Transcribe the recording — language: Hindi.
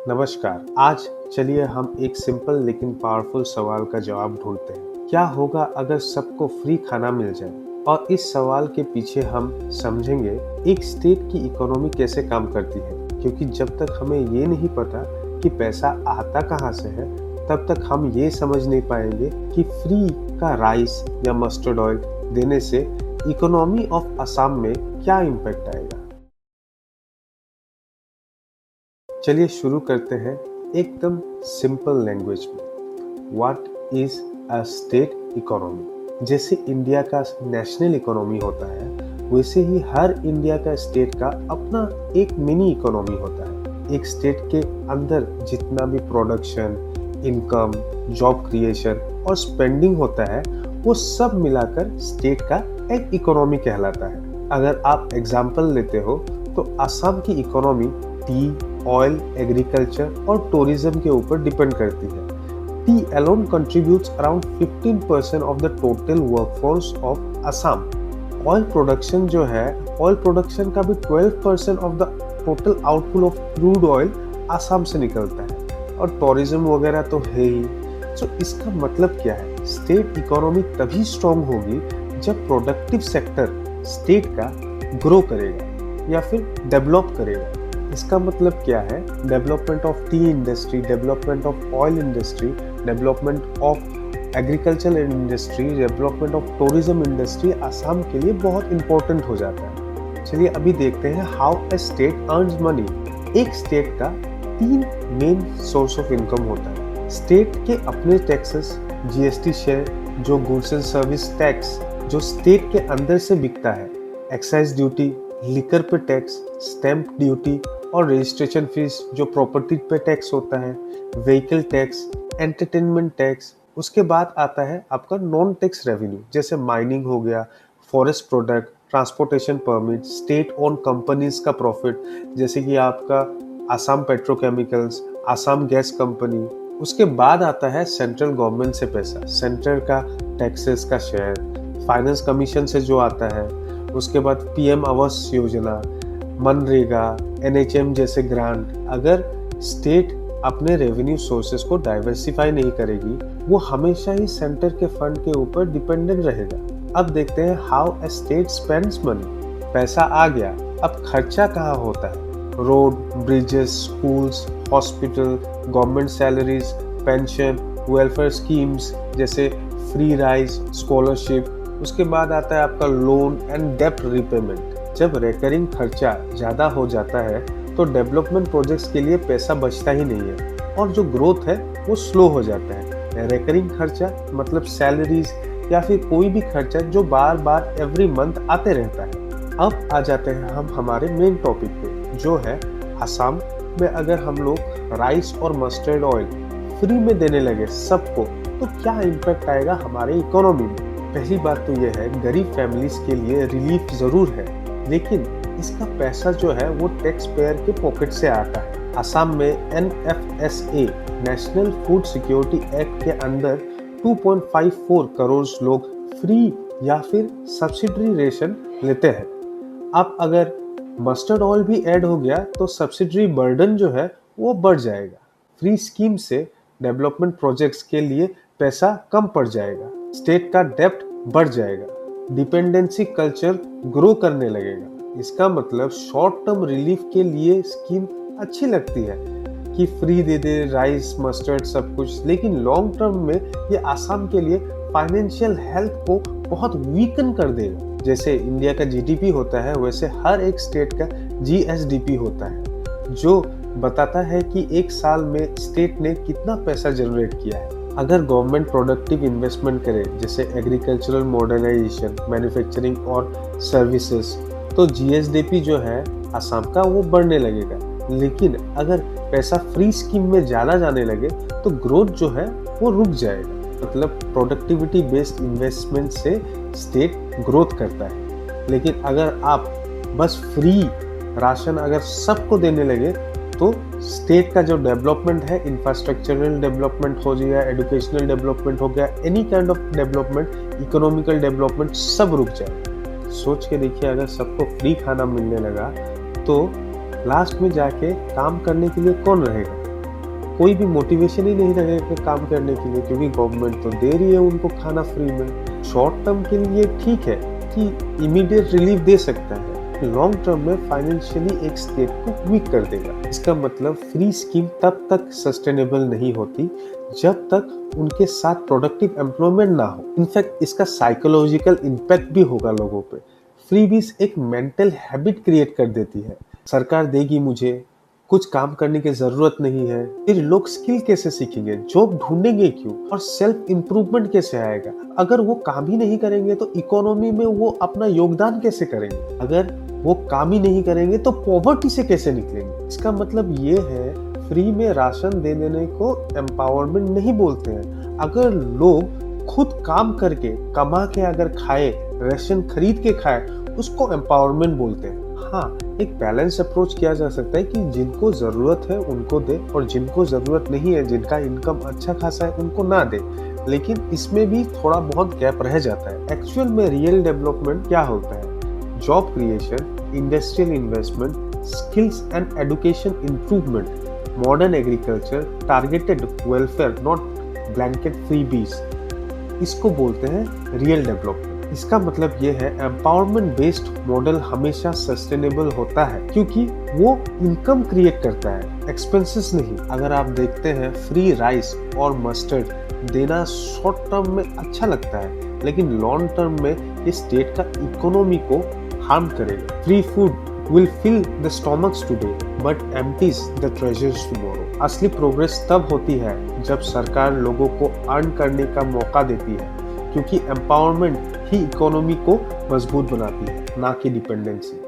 नमस्कार। आज चलिए हम एक सिंपल लेकिन पावरफुल सवाल का जवाब ढूंढते हैं। क्या होगा अगर सबको फ्री खाना मिल जाए? और इस सवाल के पीछे हम समझेंगे एक स्टेट की इकोनॉमी कैसे काम करती है, क्योंकि जब तक हमें ये नहीं पता कि पैसा आता कहाँ से है, तब तक हम ये समझ नहीं पाएंगे कि फ्री का राइस या मस्टर्ड ऑयल देने से इकोनॉमी ऑफ असम में क्या इम्पैक्ट आएगा। चलिए शुरू करते हैं एकदम सिंपल लैंग्वेज में। What is a state economy? जैसे इंडिया का नेशनल इकोनॉमी होता है, वैसे ही हर इंडिया का स्टेट का अपना एक मिनी इकोनॉमी होता है। एक स्टेट के अंदर जितना भी प्रोडक्शन, इनकम, जॉब क्रिएशन और स्पेंडिंग होता है, वो सब मिलाकर स्टेट का एक इकोनॉमी कहलाता है। अगर आप एग्जाम्पल लेते हो तो असम की इकोनॉमी टी, ऑयल, एग्रीकल्चर और टूरिज्म के ऊपर डिपेंड करती है। T alone contributes around 15% of the total workforce of Assam. Oil production जो है, ऑयल प्रोडक्शन का भी 12% of the total output of crude oil Assam से निकलता है। और टूरिज्म वगैरह तो है ही। तो इसका मतलब क्या है? स्टेट इकोनॉमी तभी स्ट्रॉन्ग होगी जब प्रोडक्टिव सेक्टर स्टेट का ग्रो करेगा या फिर डेवलप करेगा। इसका मतलब क्या है? Development of T industry, development of oil industry, development of agriculture industry, development of tourism industry Assam के लिए बहुत इंपॉर्टेंट हो जाता है। चलिए अभी देखते हैं how a state earns money. एक स्टेट का 3 मेन सोर्स ऑफ इनकम होता है। स्टेट के अपने टैक्सेस, जीएसटी शेयर, जो गुड्स एंड सर्विस टैक्स जो स्टेट के अंदर से बिकता है, एक्साइज ड्यूटी, लिकर पे टैक्स, स्टैम्प ड्यूटी और रजिस्ट्रेशन फीस जो प्रॉपर्टी पे टैक्स होता है, व्हीकल टैक्स, एंटरटेनमेंट टैक्स। उसके बाद आता है आपका नॉन टैक्स रेवेन्यू, जैसे माइनिंग हो गया, forest product, transportation permit, state own companies का प्रॉफिट, जैसे कि आपका Assam petrochemicals, Assam gas company. उसके बाद आता है सेंट्रल गवर्नमेंट से पैसा, सेंटर का टैक्सेस का शेयर, फाइनेंस कमीशन से जो आता है। उसके बाद पीएम आवास योजना, मनरेगा, एनएचएम जैसे ग्रांट। अगर स्टेट अपने रेवेन्यू सोर्सेस को डाइवर्सिफाई नहीं करेगी, वो हमेशा ही सेंटर के फंड के ऊपर डिपेंडेंट रहेगा। अब देखते हैं how a state spends money. पैसा आ गया, अब खर्चा कहाँ होता है? Road, bridges, schools, hospital, government salaries, pension, welfare schemes जैसे फ्री राइस, स्कॉलरशिप। उसके बाद आता है आपका लोन एंड डेब्ट रिपेमेंट। जब रिकरिंग खर्चा ज़्यादा हो जाता है तो डेवलपमेंट प्रोजेक्ट्स के लिए पैसा बचता ही नहीं है और जो ग्रोथ है वो स्लो हो जाता है। रिकरिंग खर्चा मतलब सैलरीज या फिर कोई भी खर्चा जो बार बार एवरी मंथ आते रहता है। अब आ जाते हैं हम हमारे मेन टॉपिक पे, जो है असम में अगर हम लोग राइस और मस्टर्ड ऑयल फ्री में देने लगे सबको, तो क्या इम्पैक्ट आएगा हमारे इकोनॉमी में? पहली बात तो यह है, गरीब फैमिलीज के लिए रिलीफ जरूर है, लेकिन इसका पैसा जो है वो टैक्स पेयर के पॉकेट से आता है। असम में NFSA national food security act के अंदर 2.54 करोड़ लोग फ्री या फिर सब्सिडरी रेशन लेते हैं। अब अगर मस्टर्ड ऑयल भी ऐड हो गया तो सब्सिडरी बर्डन जो है वो बढ़ जाएगा। फ्री स्कीम से डेवलपमेंट प्रोजेक्ट्स के लिए पैसा कम पड़ जाएगा, स्टेट का डेब्ट बढ़ जाएगा, डिपेंडेंसी कल्चर ग्रो करने लगेगा। इसका मतलब शॉर्ट टर्म रिलीफ के लिए स्कीम अच्छी लगती है कि फ्री दे दे राइस, मस्टर्ड, सब कुछ, लेकिन लॉन्ग टर्म में ये आसाम के लिए फाइनेंशियल हेल्थ को बहुत वीकन कर देगा। जैसे इंडिया का जीडीपी होता है, वैसे हर एक स्टेट का जीएसडीपी होता है, जो बताता है कि एक साल में स्टेट ने कितना पैसा जनरेट किया है। अगर गवर्नमेंट प्रोडक्टिव इन्वेस्टमेंट करे, जैसे एग्रीकल्चरल मॉडर्नाइजेशन, मैन्युफैक्चरिंग और सर्विसेज, तो जीएसडीपी जो है असम का वो बढ़ने लगेगा। लेकिन अगर पैसा फ्री स्कीम में ज़्यादा जाने लगे तो ग्रोथ जो है वो रुक जाएगा। मतलब प्रोडक्टिविटी बेस्ड इन्वेस्टमेंट से स्टेट ग्रोथ करता है। लेकिन अगर आप बस फ्री राशन अगर सबको देने लगे तो स्टेट का जो डेवलपमेंट है, इंफ्रास्ट्रक्चरल डेवलपमेंट हो गया, एजुकेशनल डेवलपमेंट हो गया, any kind of development, economical development, सब रुक जाए। सोच के देखिए, अगर सबको फ्री खाना मिलने लगा तो लास्ट में जाके काम करने के लिए कौन रहेगा? कोई भी मोटिवेशन ही नहीं रहेगा काम करने के लिए, क्योंकि गवर्नमेंट तो दे रही है उनको खाना फ्री में। शॉर्ट टर्म के लिए ठीक है कि इमीडिएट रिलीफ दे सकता है, लॉन्ग टर्म में फाइनेंशियली एक स्टेट को वीक कर देगा। इसका मतलब फ्री स्कीम तब तक सस्टेनेबल नहीं होती जब तक उनके साथ प्रोडक्टिव एम्प्लॉयमेंट ना हो। इनफैक्ट इसका साइकोलॉजिकल इम्पैक्ट भी होगा लोगों पे। फ्रीबीज एक मेंटल हैबिट क्रिएट कर देती है, सरकार देगी मुझे, कुछ काम करने की जरूरत नहीं है। फिर लोग स्किल कैसे सीखेंगे, जॉब ढूंढेंगे क्यों, और सेल्फ इम्प्रूवमेंट कैसे आएगा? अगर वो काम ही नहीं करेंगे तो इकोनॉमी में वो अपना योगदान कैसे करेंगे? अगर वो काम ही नहीं करेंगे तो पॉवर्टी से कैसे निकलेंगे? इसका मतलब ये है, फ्री में राशन दे देने को एम्पावरमेंट नहीं बोलते हैं। अगर लोग खुद काम करके कमा के अगर खाए, राशन खरीद के खाए, उसको एम्पावरमेंट बोलते हैं। हाँ, एक बैलेंस अप्रोच किया जा सकता है कि जिनको जरूरत है उनको दे, और जिनको जरूरत नहीं है, जिनका इनकम अच्छा खासा है, उनको ना दे। लेकिन इसमें भी थोड़ा बहुत गैप रह जाता है। एक्चुअल में रियल डेवलपमेंट क्या होता है? Job creation, industrial investment, skills and education improvement, modern agriculture, targeted welfare, not blanket freebies, इसको बोलते हैं रियल डेवलपमेंट। इसका मतलब ये है, एम्पावरमेंट बेस्ड मॉडल हमेशा सस्टेनेबल होता है क्योंकि वो इनकम क्रिएट करता है, एक्सपेंसेस नहीं। अगर आप देखते हैं, फ्री राइस और मस्टर्ड देना शॉर्ट टर्म में अच्छा लगता है, लेकिन लॉन्ग टर्म में ये स्टेट का इकोनॉमी को हार्म करेगा। Free food will fill the stomachs today but empties the treasures tomorrow। असली प्रोग्रेस तब होती है जब सरकार लोगों को अर्न करने का मौका देती है, क्योंकि एम्पावरमेंट ही इकोनॉमी को मजबूत बनाती है, ना कि डिपेंडेंसी।